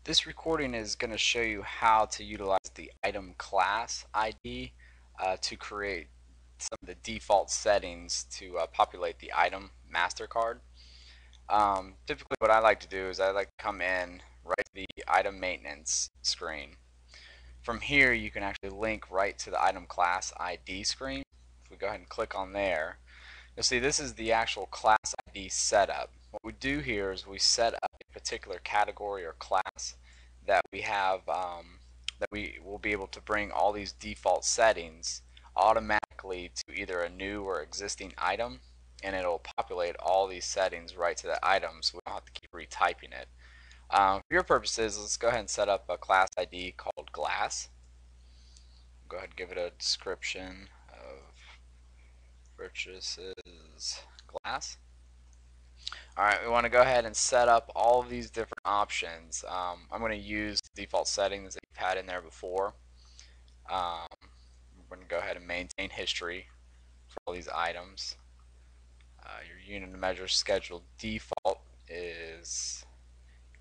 This recording is going to show you how to utilize the item class ID to create some of the default settings to populate the item master card. Typically what I like to do is I like to come in right to the item maintenance screen. From here you can actually link right to the item class ID screen. If we go ahead and click on there, you'll see this is the actual class ID setup. What we do here is we set up a particular category or class that we have that we will be able to bring all these default settings automatically to either a new or existing item, and it'll populate all these settings right to the item so we don't have to keep retyping it. For your purposes, let's go ahead and set up a class ID called glass. Go ahead and give it a description of purchases glass. Alright, we want to go ahead and set up all of these different options. I'm going to use the default settings that you've had in there before. I'm going to go ahead and maintain history for all these items. Your unit of measure scheduled default is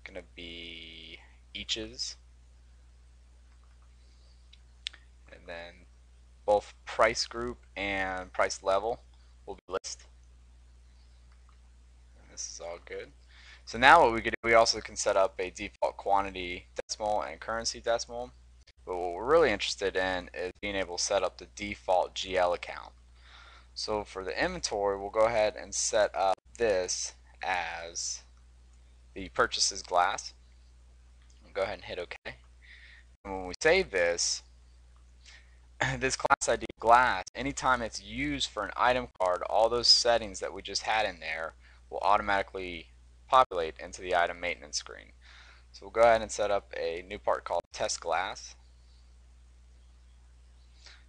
going to be eaches. And then both price group and price level will be list. This is all good. So now what we could do, we also can set up a default quantity decimal and currency decimal. But what we're really interested in is being able to set up the default GL account. So for the inventory, we'll go ahead and set up this as the purchases glass. We'll go ahead and hit OK. And when we save this, this class ID glass, anytime it's used for an item card, all those settings that we just had in there will automatically populate into the item maintenance screen. So we'll go ahead and set up a new part called test glass.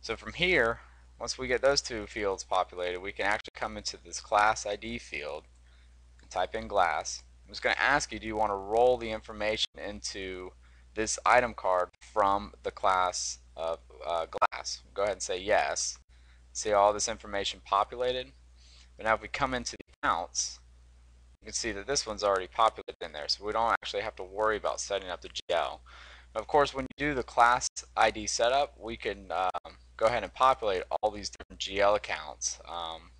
So from here, once we get those two fields populated, we can actually come into this class ID field and type in glass. I'm just going to ask you, do you want to roll the information into this item card from the class of glass? Go ahead and say yes. See all this information populated? But now if we come into the accounts, you can see that this one's already populated in there, so we don't actually have to worry about setting up the GL. Of course, when you do the class ID setup, we can go ahead and populate all these different GL accounts,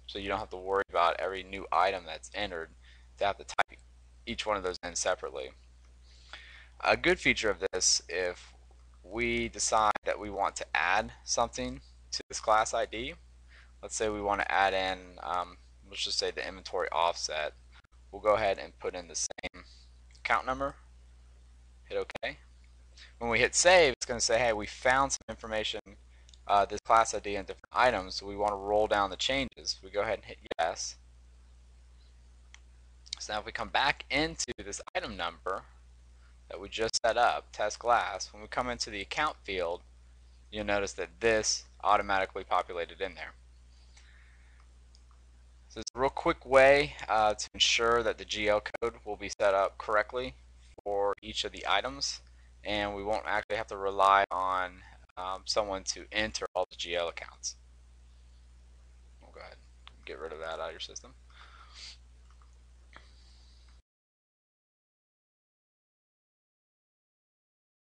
so you don't have to worry about every new item that's entered to have to type each one of those in separately. A good feature of this, if we decide that we want to add something to this class ID, let's say we want to add in, let's just say the inventory offset, we'll go ahead and put in the same account number, hit OK. When we hit save, it's going to say, hey, we found some information, this class ID and different items, so we want to roll down the changes. We go ahead and hit yes. So now if we come back into this item number that we just set up, test glass, when we come into the account field, you'll notice that this automatically populated in there. So it's a real quick way to ensure that the GL code will be set up correctly for each of the items, and we won't actually have to rely on someone to enter all the GL accounts. We'll go ahead and get rid of that out of your system.